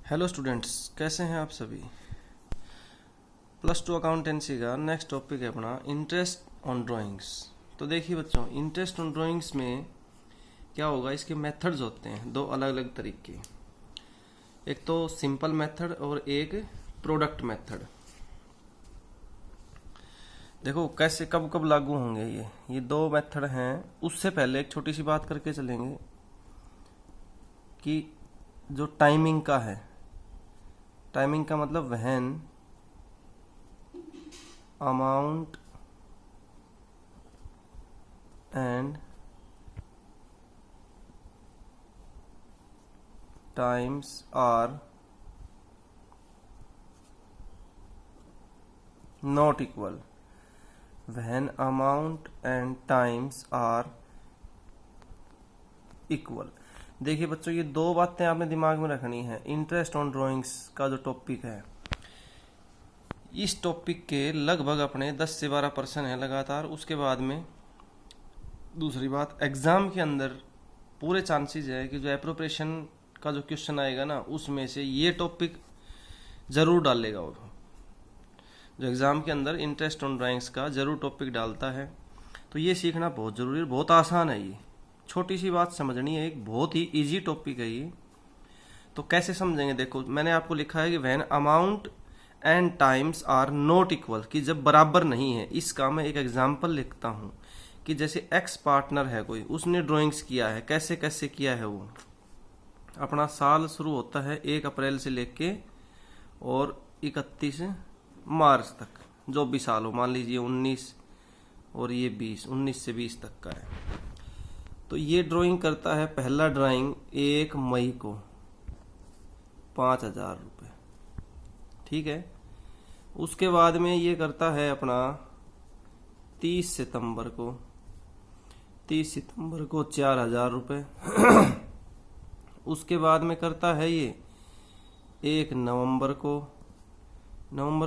Hello students, कैसे हैं आप सभी। +2 अकाउंटेंसी का नेक्स्ट टॉपिक है अपना इंटरेस्ट ऑन ड्राइंग्स। तो देखिए बच्चों, इंटरेस्ट ऑन ड्राइंग्स में क्या होगा, इसके मेथड्स होते हैं दो अलग अलग तरीके। एक तो सिंपल मेथड और एक प्रोडक्ट मेथड। देखो कैसे कब कब लागू होंगे ये दो मेथड हैं। उससे पहले एक छोटी सी बात करके चलेंगे कि जो टाइमिंग का है, टाइमिंग का मतलब when amount and times are not equal. When amount and times are equal. देखिए बच्चों, ये दो बातें आपने दिमाग में रखनी है। इंटरेस्ट ऑन ड्राइंग्स का जो टॉपिक है, इस टॉपिक के लगभग अपने 10 से 12 पर्सन है लगातार। उसके बाद में दूसरी बात, एग्जाम के अंदर पूरे चांसेस है कि जो एप्रोप्रिएशन का जो क्वेश्चन आएगा ना, उसमें से ये टॉपिक जरूर डालेगा। वो जो एग्जाम के अंदर इंटरेस्ट ऑन ड्राइंग्स का जरूर टॉपिक डालता है। तो ये सीखना बहुत जरूरी है, बहुत आसान है। ये छोटी सी बात समझनी है, एक बहुत ही इजी टॉपिक है ये। तो कैसे समझेंगे, देखो मैंने आपको लिखा है कि when amount and times are not equal, कि जब बराबर नहीं है। इसका मैं एक एग्जांपल लिखता हूँ कि जैसे एक्स पार्टनर है कोई, उसने ड्राइंग्स किया है। कैसे कैसे किया है वो, अपना साल शुरू होता है 1 अप्रैल से लेके और 31 मार्च तक, जो भी साल हो, मान लीजिए 19 और ये 20, 19 से 20 तक का है। तो ये ड्राइंग करता है, पहला ड्राइंग 1 मई को 5,000 रुपये, ठीक है। उसके बाद में ये करता है अपना 30 सितंबर को 4,000 रुपये। उसके बाद में करता है ये 1 नवंबर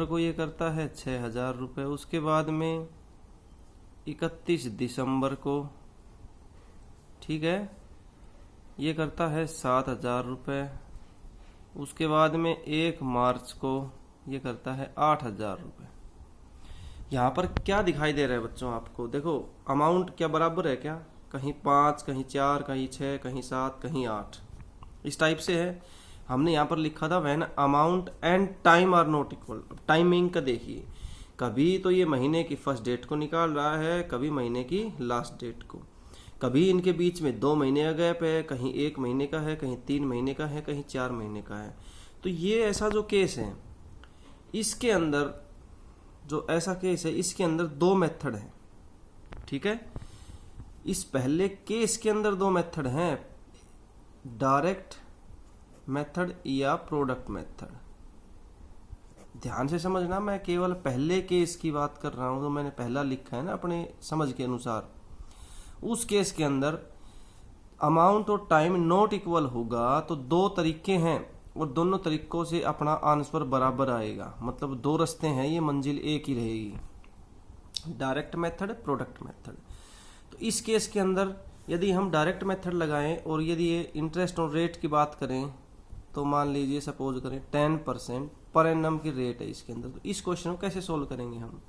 को ये करता है 6,000 रुपये। उसके बाद में 31 दिसंबर को, ठीक है, ये करता है 7,000 रुपये। उसके बाद में 1 मार्च को ये करता है 8,000 रुपये। यहाँ पर क्या दिखाई दे रहा है बच्चों आपको, देखो अमाउंट क्या बराबर है क्या, कहीं 5, कहीं 4, कहीं 6, कहीं 7, कहीं 8, इस टाइप से है। हमने यहाँ पर लिखा था when amount and time are not equal. Timing का देखिए, कभी तो ये महीने की फर्स्ट डेट को निकाल रहा है, कभी महीने की लास्ट डेट को, कभी इनके बीच में 2 महीने का गैप है, कहीं 1 महीने का है, कहीं 3 महीने का है, कहीं 4 महीने का है। तो ये ऐसा जो केस है, इसके अंदर जो ऐसा केस है, इसके अंदर 2 मेथड हैं, ठीक है। इस पहले केस के अंदर 2 मेथड हैं, डायरेक्ट मेथड या प्रोडक्ट मेथड। ध्यान से समझना, मैं केवल पहले केस की बात कर रहा हूं। तो मैंने पहला लिखा है ना अपने समझ के अनुसार। उस केस के अंदर अमाउंट और टाइम नॉट इक्वल होगा तो 2 तरीके हैं और दोनों तरीकों से अपना आंसर बराबर आएगा। मतलब 2 रास्ते हैं, ये मंजिल एक ही रहेगी, डायरेक्ट मेथड, प्रोडक्ट मेथड। तो इस केस के अंदर यदि हम डायरेक्ट मेथड लगाएं और यदि ये इंटरेस्ट ऑन रेट की बात करें, तो मान लीजिए सपोज करें 10% पर एनम की रेट है इसके अंदर। तो इस क्वेश्चन को कैसे सोल्व करेंगे हम,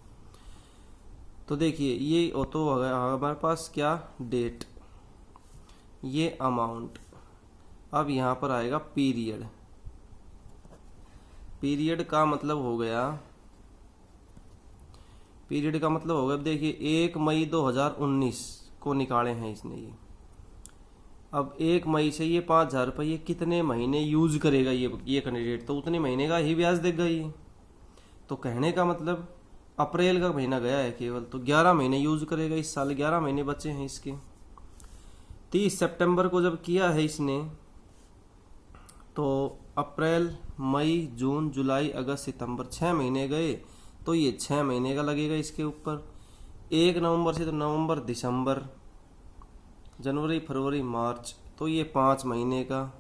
तो देखिए ये तो हमारे पास क्या, डेट, ये अमाउंट। अब यहां पर आएगा पीरियड। पीरियड का मतलब हो गया, अब देखिए 1 मई 2019 को निकाले हैं इसने ये। अब 1 मई से ये 5,000 रुपये, ये कितने महीने यूज करेगा ये कैंडिडेट, तो उतने महीने का ही ब्याज देगा ये। तो कहने का मतलब अप्रैल का महीना गया है केवल, तो 11 महीने यूज करेगा इस साल, 11 महीने बचे हैं इसके। 30 सितंबर को जब किया है इसने, तो अप्रैल, मई, जून, जुलाई, अगस्त, सितंबर, 6 महीने गए, तो ये 6 महीने का लगेगा इसके ऊपर। 1 नवंबर से तो नवंबर, दिसंबर, जनवरी, फरवरी, मार्च, तो ये 5 महीने का।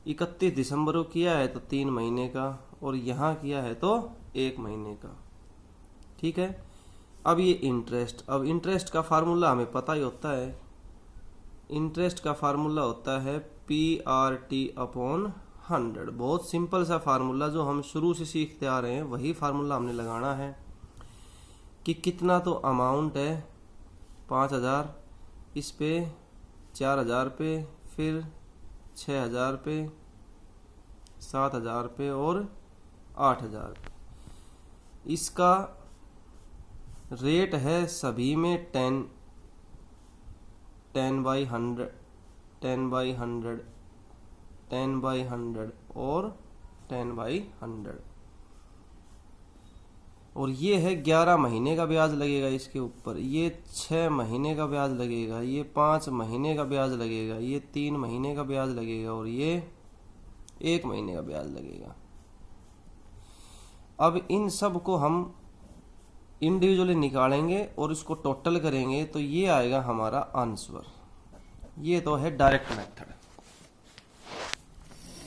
31 दिसंबर को किया है तो 3 महीने का, और यहाँ किया है तो 1 महीने का, ठीक है। अब ये इंटरेस्ट, अब इंटरेस्ट का फार्मूला हमें पता ही होता है, इंटरेस्ट का फार्मूला होता है PRT अपॉन 100। बहुत सिंपल सा फार्मूला जो हम शुरू से सीखते आ रहे हैं, वही फार्मूला हमने लगाना है कि कितना तो अमाउंट है 5000, इस पे 4000 पे, फिर 6000 पे, 7000 पे और 8000 पे। इसका रेट है सभी में 10 by 100, 10 by 100, 10 by 100 और 10 by 100। और ये है 11 महीने का ब्याज लगेगा इसके ऊपर, ये 6 महीने का ब्याज लगेगा, ये 5 महीने का ब्याज लगेगा, ये 3 महीने का ब्याज लगेगा और ये 1 महीने का ब्याज लगेगा। अब इन सब को हम इंडिविजुअली निकालेंगे और इसको टोटल करेंगे तो ये आएगा हमारा आंसर। ये तो है डायरेक्ट मेथड।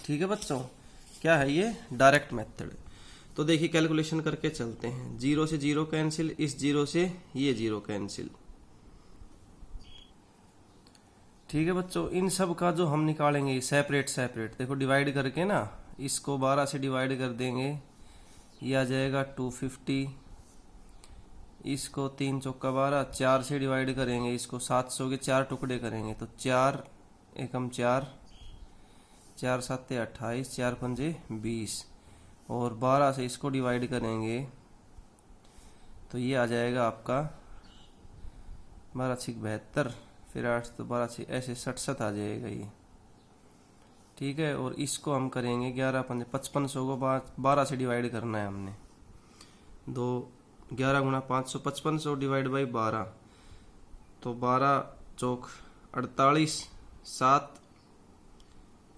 ठीक है बच्चों, क्या है ये? Direct method. तो देखिए कैलकुलेशन करके चलते हैं। 0 से 0 कैंसिल, इस 0 से ये 0 कैंसिल। ठीक है बच्चों, इन सब का जो हम निकालेंगे सेपरेट सेपरेट, देखो डिवाइड करके ना, इसको 12 से डिवाइड कर देंगे, ये आ जाएगा 250। इसको 3 चौका 12, 4 से डिवाइड करेंगे, इसको 700 के 4 टुकड़े करेंगे तो 4 एकम 4, 4 7 28, 4 पंजे 20 और 12 से इसको डिवाइड करेंगे तो ये आ जाएगा आपका 12 6 72, फिर 8 तो 12 6 ऐसे 67 आ जाएगा ये। ठीक है, और इसको हम करेंगे 11 पंजे 5500 को 12 से डिवाइड करना है हमने। 11 गुणा 500, 5500 डिवाइड बाई 12 तो 12 चौक 48, 7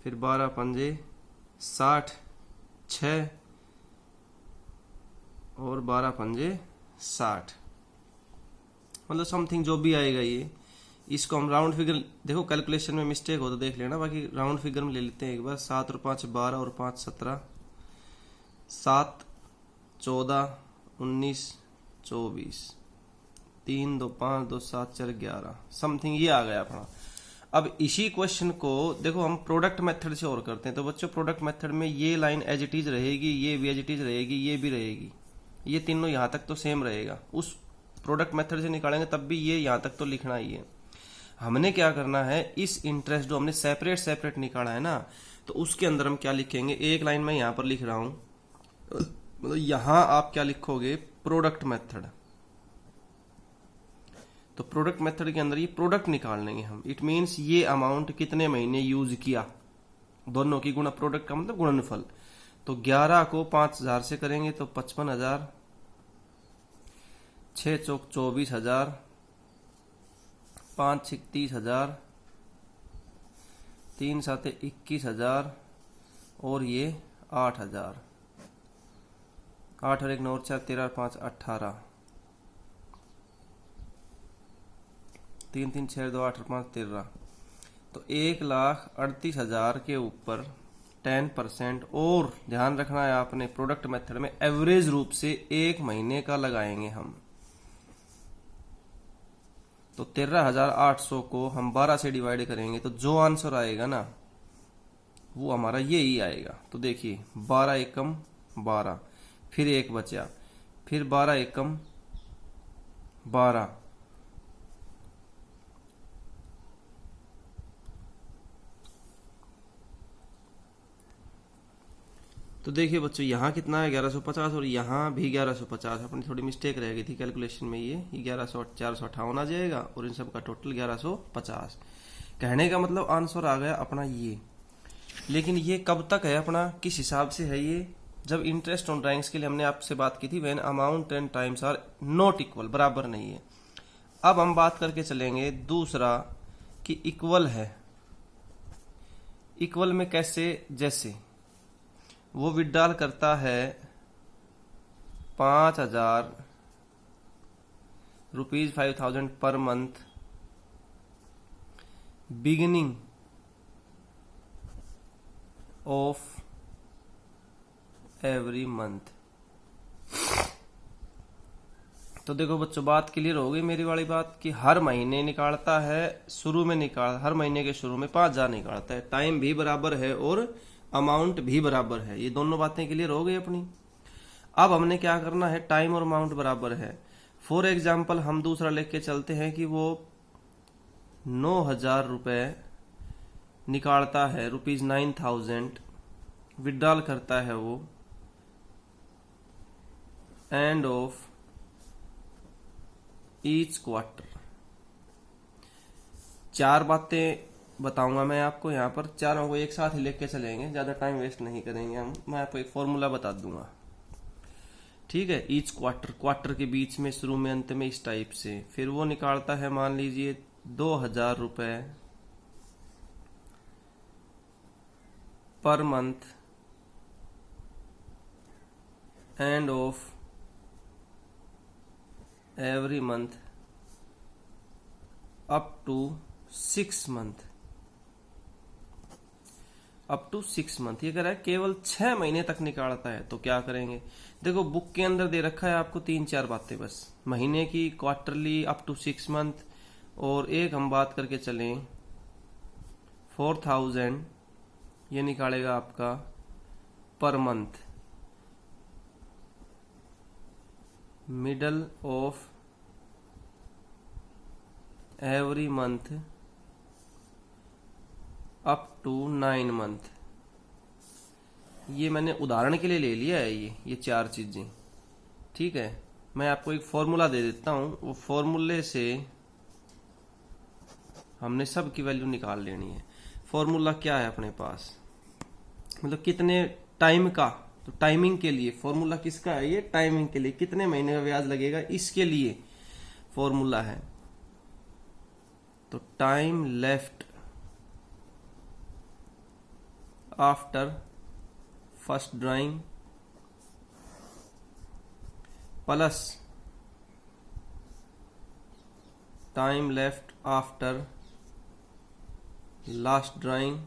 फिर 12 पंजे 60, 6 और 12 पंजे 60, मतलब समथिंग जो भी आएगा ये। इसको हम राउंड फिगर, देखो कैलकुलेशन में मिस्टेक हो तो देख लेना, बाकी राउंड फिगर में ले लेते हैं एक बार। 7 और 5 12 और 5 17, 7 14 19 24, 3 2 5 2 7 4 11, समथिंग ये आ गया अपना। अब इसी क्वेश्चन को देखो हम प्रोडक्ट मेथड से और करते हैं। तो बच्चों प्रोडक्ट मेथड में ये लाइन एज इट इज रहेगी, ये भी एज इट इज रहेगी, ये भी रहेगी, ये तीनों यहाँ तक तो सेम रहेगा। उस प्रोडक्ट मेथड से निकालेंगे तब भी ये यहाँ तक तो लिखना ही है। हमने क्या करना है, इस इंटरेस्ट जो हमने सेपरेट सेपरेट निकाला है ना, तो उसके अंदर हम क्या लिखेंगे, एक लाइन में यहाँ पर लिख रहा हूं, मतलब यहां आप क्या लिखोगे, प्रोडक्ट मेथड। तो प्रोडक्ट मेथड के अंदर ये प्रोडक्ट निकाल लेंगे हम। इट मीन्स ये अमाउंट कितने महीने यूज किया, दोनों की गुणा, प्रोडक्ट का मतलब गुणनफल। तो 11 को 5000 से करेंगे तो 55,000, 6 चौक 24,000, 5 6 30,000, 3 7 21,000 और ये 8,000, 8 और 1 9 4 13 5 18, 3 3 6 2 8 5 13। तो 1,38,000 के ऊपर 10%, और ध्यान रखना है आपने प्रोडक्ट मेथड में एवरेज रूप से 1 महीने का लगाएंगे हम। तो 13,800 को हम 12 से डिवाइड करेंगे तो जो आंसर आएगा ना वो हमारा यही आएगा। तो देखिए 12 एकम 12, फिर 1 बचा, फिर 12 एकम 12, तो देखिए बच्चों यहाँ कितना है 1150 और यहाँ भी 1150। अपनी थोड़ी मिस्टेक रह गई थी कैलकुलेशन में, ये 458 आ जाएगा और इन सब का टोटल 1150। कहने का मतलब आंसर आ गया अपना ये। लेकिन ये कब तक है अपना, किस हिसाब से है ये, जब इंटरेस्ट ऑन ड्राइंग्स के लिए हमने आपसे बात की थी, when amount and times are not equal, बराबर नहीं है। अब हम बात करके चलेंगे दूसरा कि इक्वल है। इक्वल में कैसे, जैसे वो विड्रॉल करता है 5,000 rupees 5,000 per month beginning of every month. तो देखो बच्चों, बात क्लियर हो गई मेरी वाली बात कि हर महीने निकालता है, शुरू में हर महीने के शुरू में 5,000 निकालता है, टाइम भी बराबर है और अमाउंट भी बराबर है। ये दोनों बातें क्लियर हो गई अपनी। अब हमने क्या करना है, टाइम और अमाउंट बराबर है। फॉर एग्जाम्पल हम दूसरा लेके के चलते हैं कि वो 9,000 रुपये निकालता है, ₹9,000 विड्रॉल करता है वो एंड ऑफ ईच क्वार्टर। 4 बातें बताऊंगा मैं आपको, यहाँ पर चारों को एक साथ ही लेके चलेंगे, ज्यादा टाइम वेस्ट नहीं करेंगे हम। मैं आपको एक फॉर्मूला बता दूंगा, ठीक है। ईच क्वार्टर, क्वार्टर के बीच में, शुरू में, अंत में, इस टाइप से। फिर वो निकालता है, मान लीजिए 2,000 रुपये per month end of every month up to 6 month. Up to 6 month ये कह रहा है केवल 6 महीने तक निकालता है। तो क्या करेंगे, देखो बुक के अंदर दे रखा है आपको 3-4 बातें बस, महीने की, क्वार्टरली, अप टू 6 मंथ, और एक हम बात करके चलें 4,000, ये निकालेगा आपका per month, middle of every month up to 9 month. ये मैंने उदाहरण के लिए ले लिया है ये 4 चीजें, ठीक है। मैं आपको एक फॉर्मूला दे देता हूं, वो फॉर्मूले से हमने सब की वैल्यू निकाल लेनी है। फॉर्मूला क्या है अपने पास, मतलब कितने टाइम का, तो टाइमिंग के लिए फॉर्मूला किसका है, ये टाइमिंग के लिए कितने महीने का ब्याज लगेगा इसके लिए फॉर्मूला है। तो time left after first drawing plus time left after last drawing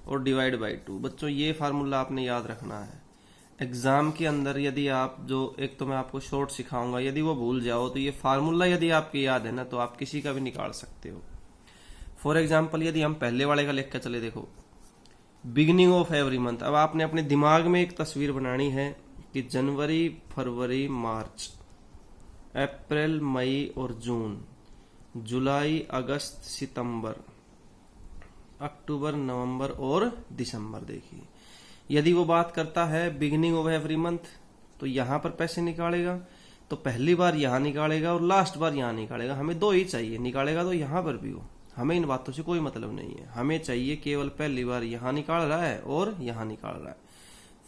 और डिवाइड बाय 2। बच्चों ये फार्मूला आपने याद रखना है। एग्जाम के अंदर यदि आप, जो एक तो मैं आपको शॉर्ट सिखाऊंगा, यदि वो भूल जाओ तो ये फार्मूला यदि आपके याद है ना, तो आप किसी का भी निकाल सकते हो। फॉर एग्जाम्पल यदि हम पहले वाले का लिख कर चले, देखो बिगिनिंग ऑफ एवरी मंथ। अब आपने अपने दिमाग में एक तस्वीर बनानी है कि जनवरी, फरवरी, मार्च, अप्रैल, मई और जून, जुलाई, अगस्त, सितंबर, अक्टूबर, नवंबर और दिसंबर। देखिए यदि वो बात करता है बिगिनिंग ऑफ एवरी मंथ, तो यहां पर पैसे निकालेगा, तो पहली बार यहां निकालेगा और लास्ट बार यहां निकालेगा। हमें 2 ही चाहिए, निकालेगा तो यहां पर भी हो, हमें इन बातों से कोई मतलब नहीं है। हमें चाहिए केवल पहली बार यहां निकाल रहा है और यहां निकाल रहा है।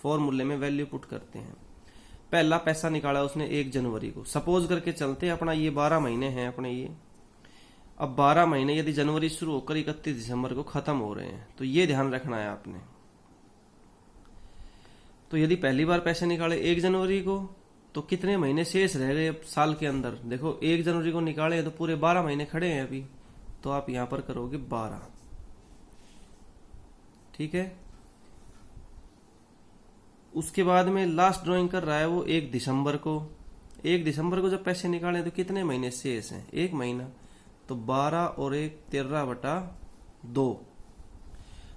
फॉर्मूले में वैल्यू पुट करते हैं। पहला पैसा निकाला उसने 1 जनवरी को, सपोज करके चलते अपना ये 12 महीने हैं अपने ये। अब 12 महीने यदि जनवरी शुरू होकर 31 दिसंबर को खत्म हो रहे हैं, तो ये ध्यान रखना है आपने। तो यदि पहली बार पैसे निकाले 1 जनवरी को, तो कितने महीने शेष रह गए साल के अंदर। देखो 1 जनवरी को निकाले तो पूरे 12 महीने खड़े हैं अभी, तो आप यहां पर करोगे 12, ठीक है। उसके बाद में लास्ट ड्राइंग कर रहा है वो 1 दिसंबर को। 1 दिसंबर को जब पैसे निकाले तो कितने महीने शेष हैं, 1 महीना, तो 12 और 1 13/2।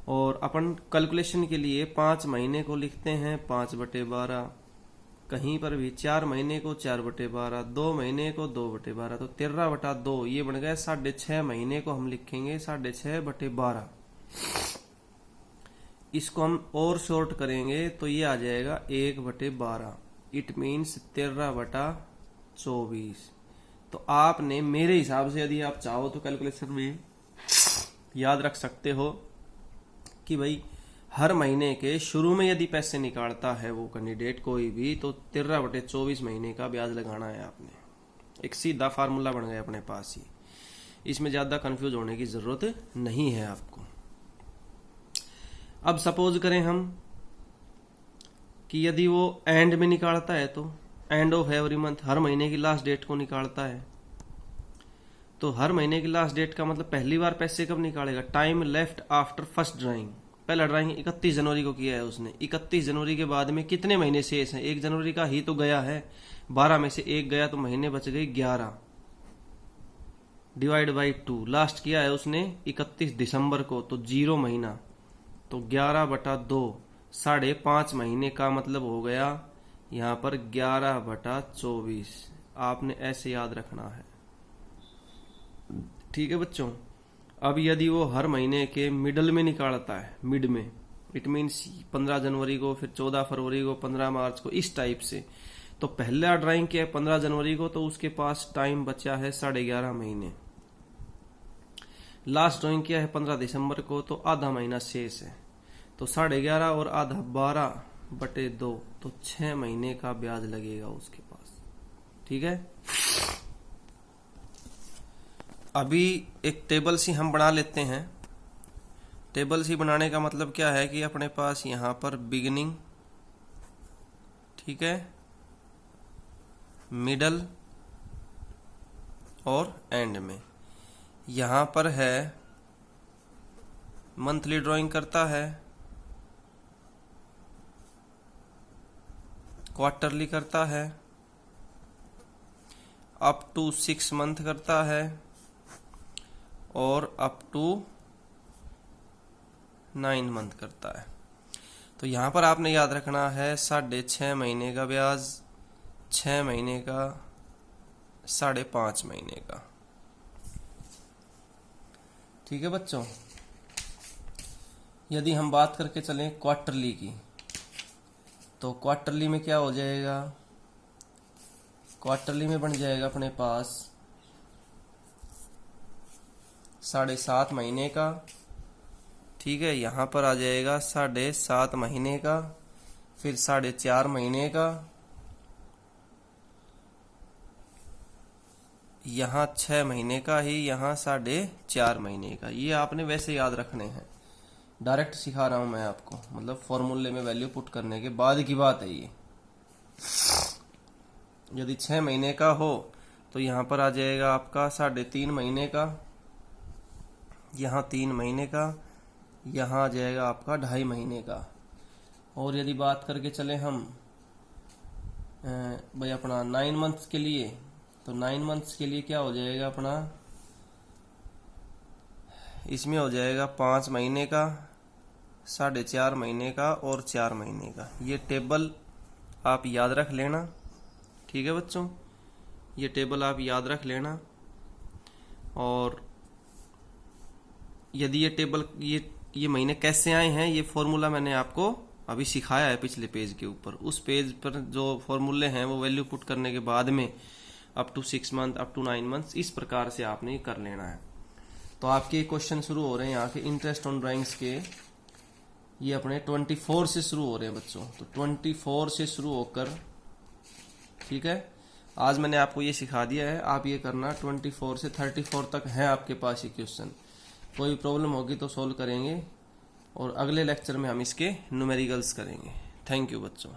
और अपन कैलकुलेशन के लिए 5 महीने को लिखते हैं 5/12, कहीं पर भी 4 महीने को 4/12, 2 महीने को 2/12, तो 13/2 ये बन गया। 6.5 महीने को हम लिखेंगे 6.5/12। इसको हम और शॉर्ट करेंगे तो ये आ जाएगा 1/12, इट मीन्स 13/24। तो आपने मेरे हिसाब से, यदि आप चाहो तो कैलकुलेशन में याद रख सकते हो कि भाई हर महीने के शुरू में यदि पैसे निकालता है वो कैंडिडेट कोई भी, तो 13/24 महीने का ब्याज लगाना है आपने। एक सीधा फार्मूला बन गया अपने पास ही, इसमें ज्यादा कंफ्यूज होने की जरूरत नहीं है आपको। अब सपोज करें हम कि यदि वो एंड में निकालता है, तो एंड ऑफ एवरी मंथ, हर महीने की लास्ट डेट को निकालता है। तो हर महीने की लास्ट डेट का मतलब पहली बार पैसे कब निकालेगा, time left after first drawing. पहला ड्राइंग 31 जनवरी को किया है उसने, 31 जनवरी के बाद में कितने महीने शेष हैं, 1 जनवरी का ही तो गया है, 12 में से 1 गया तो महीने बच गए 11, डिवाइड बाई 2। लास्ट किया है उसने 31 दिसंबर को, तो 0 महीना, तो 11/2, 5.5 महीने का मतलब हो गया यहाँ पर 11/24। आपने ऐसे याद रखना है, ठीक है बच्चों। अब यदि वो हर महीने के मिडल में निकालता है, मिड में, इट मीन्स 15 जनवरी को, फिर 14 फरवरी को, 15 मार्च को, इस टाइप से, तो पहला ड्राइंग किया है 15 जनवरी को, तो उसके पास टाइम बचा है 11.5 महीने। लास्ट ड्राइंग किया है 15 दिसंबर को, तो आधा महीना शेष है, तो 11.5 और आधा 12/2, तो 6 महीने का ब्याज लगेगा उसके पास, ठीक है। अभी एक टेबल सी हम बना लेते हैं। टेबल सी बनाने का मतलब क्या है कि अपने पास यहां पर बिगिनिंग, ठीक है, मिडल और एंड में, यहां पर है मंथली ड्राइंग करता है, क्वार्टरली करता है, अप टू 6 मंथ करता है, और अप टू 9 मंथ करता है। तो यहां पर आपने याद रखना है 6.5 महीने का ब्याज, 6 महीने का, 5.5 महीने का, ठीक है बच्चों। यदि हम बात करके चलें क्वार्टरली की, तो क्वार्टरली में क्या हो जाएगा, क्वार्टरली में बन जाएगा अपने पास 7.5 महीने का, ठीक है। यहां पर आ जाएगा 7.5 महीने का, फिर 4.5 महीने का, यहाँ 6 महीने का ही, यहाँ 4.5 महीने का। ये आपने वैसे याद रखने हैं, डायरेक्ट सिखा रहा हूं मैं आपको, मतलब फॉर्मूले में वैल्यू पुट करने के बाद की बात है ये। यदि 6 महीने का हो तो यहाँ पर आ जाएगा आपका 3.5 महीने का, यहाँ 3 महीने का, यहाँ आ जाएगा आपका 2.5 महीने का। और यदि बात करके चले हम भाई अपना 9 मंथ्स के लिए, तो 9 मंथ्स के लिए क्या हो जाएगा अपना, इसमें हो जाएगा 5 महीने का, 4.5 महीने का और 4 महीने का। ये टेबल आप याद रख लेना, ठीक है बच्चों, ये टेबल आप याद रख लेना। और यदि ये टेबल, ये महीने कैसे आए हैं, ये फॉर्मूला मैंने आपको अभी सिखाया है पिछले पेज के ऊपर। उस पेज पर जो फॉर्मूले हैं वो वैल्यू पुट करने के बाद में up to 6 month, up to 9 months, इस प्रकार से आपने कर लेना है। तो आपके क्वेश्चन शुरू हो रहे हैं यहाँ के इंटरेस्ट ऑन ड्राइंग्स के, ये अपने 24 से शुरू हो रहे हैं बच्चों। तो 24 से शुरू होकर, ठीक है, आज मैंने आपको ये सिखा दिया है, आप ये करना। 24 से 34 तक है आपके पास ये क्वेश्चन। कोई प्रॉब्लम होगी तो सॉल्व करेंगे, और अगले लेक्चर में हम इसके न्यूमेरिकल्स करेंगे। थैंक यू बच्चों।